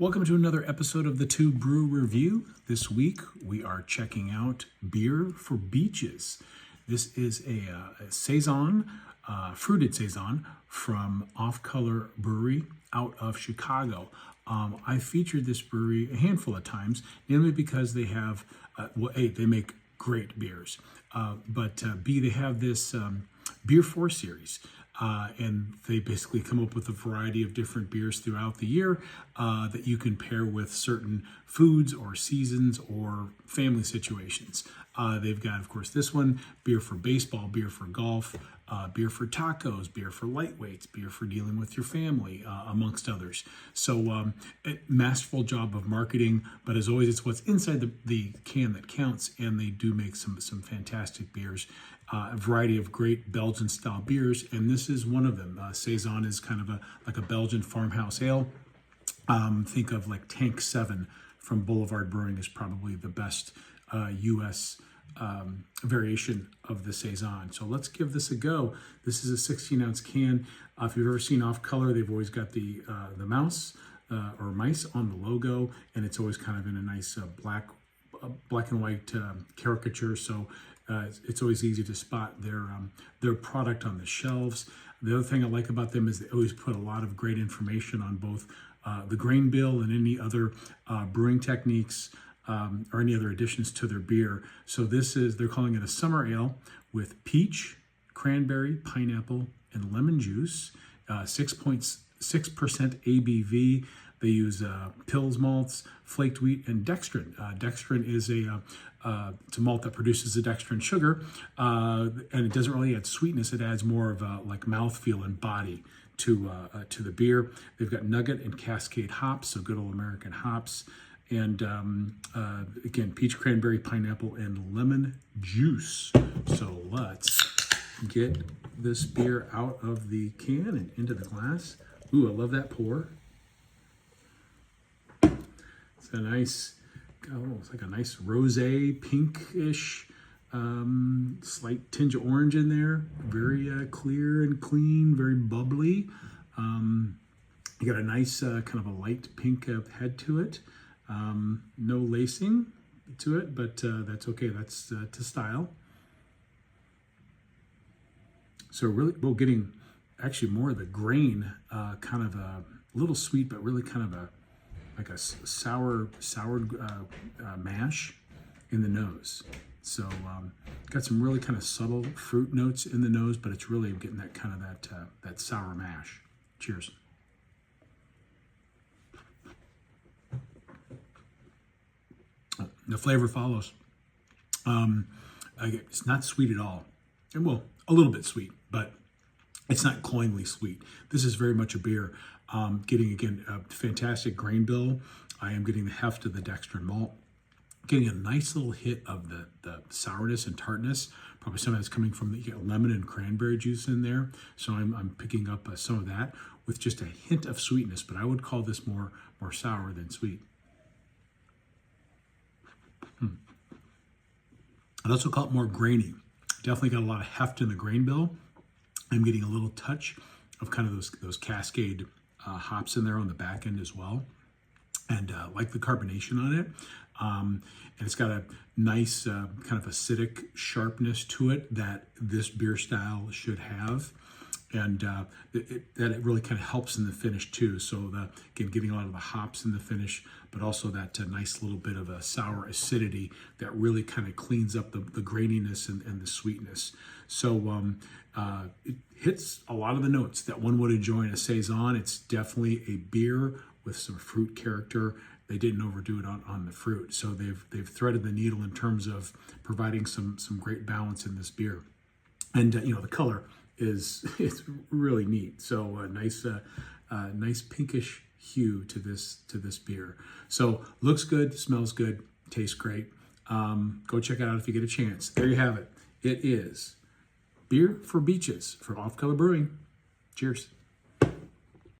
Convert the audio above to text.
Welcome to another episode of the TUE Brew Review. This week we are checking out Beer for Beaches. This is a Saison, fruited Saison from Off Color Brewery out of Chicago. I featured this brewery a handful of times, namely because they have, A, they make great beers, but B, they have this Beer 4 series. And they basically come up with a variety of different beers throughout the year that you can pair with certain foods or seasons or family situations. They've got, of course, this one, beer for baseball, beer for golf, beer for tacos, beer for lightweights, beer for dealing with your family, amongst others. So masterful job of marketing, but as always, it's what's inside the can that counts, and they do make some fantastic beers. A variety of great Belgian-style beers, and this is one of them. Saison is kind of like a Belgian farmhouse ale. Think of like Tank 7 from Boulevard Brewing is probably the best U.S. Variation of the Saison. So let's give this a go. This is a 16-ounce can. If you've ever seen Off Color, they've always got the mouse or mice on the logo, and it's always kind of in a nice black and white caricature. So it's always easy to spot their product on the shelves. The other thing I like about them is they always put a lot of great information on both the grain bill and any other brewing techniques or any other additions to their beer. So they're calling it a summer ale with peach, cranberry, pineapple, and lemon juice, 6.6% ABV. They use Pils malts, flaked wheat, and dextrin. Dextrin is it's a malt that produces the dextrin sugar, and it doesn't really add sweetness. It adds more of a like mouthfeel and body to the beer. They've got Nugget and Cascade hops, so good old American hops, and again, peach, cranberry, pineapple, and lemon juice. So let's get this beer out of the can and into the glass. Ooh, I love that pour. It's a nice, it's like a nice rosé, pinkish, slight tinge of orange in there. Very clear and clean, very bubbly. You got a nice kind of a light pink head to it. No lacing to it, but that's okay. That's to style. So really, we're getting actually more of the grain, kind of a little sweet, but really kind of like a soured mash in the nose. So got some really kind of subtle fruit notes in the nose, but it's really getting that kind of that sour mash. Cheers. The flavor follows. It's not sweet at all. And well, a little bit sweet, but it's not cloyingly sweet. This is very much a beer. Getting, again, a fantastic grain bill. I am getting the heft of the dextrin malt. Getting a nice little hit of the sourness and tartness. Probably some of that's coming from the lemon and cranberry juice in there. So I'm picking up some of that with just a hint of sweetness, but I would call this more sour than sweet. I'd also call it more grainy. Definitely got a lot of heft in the grain bill. I'm getting a little touch of kind of those Cascade hops in there on the back end as well, and like the carbonation on it, and it's got a nice kind of acidic sharpness to it that this beer style should have, and that it really kind of helps in the finish too. So again, getting a lot of the hops in the finish, but also that nice little bit of a sour acidity that really kind of cleans up the graininess and the sweetness. So it hits a lot of the notes that one would enjoy in a Saison. It's definitely a beer with some fruit character. They didn't overdo it on the fruit. So they've threaded the needle in terms of providing some great balance in this beer. And the color it's really neat. So a nice pinkish hue to this beer. So looks good, smells good, tastes great. Go check it out if you get a chance. There you have it. It is Beer for Beaches from Off Color Brewing. Cheers.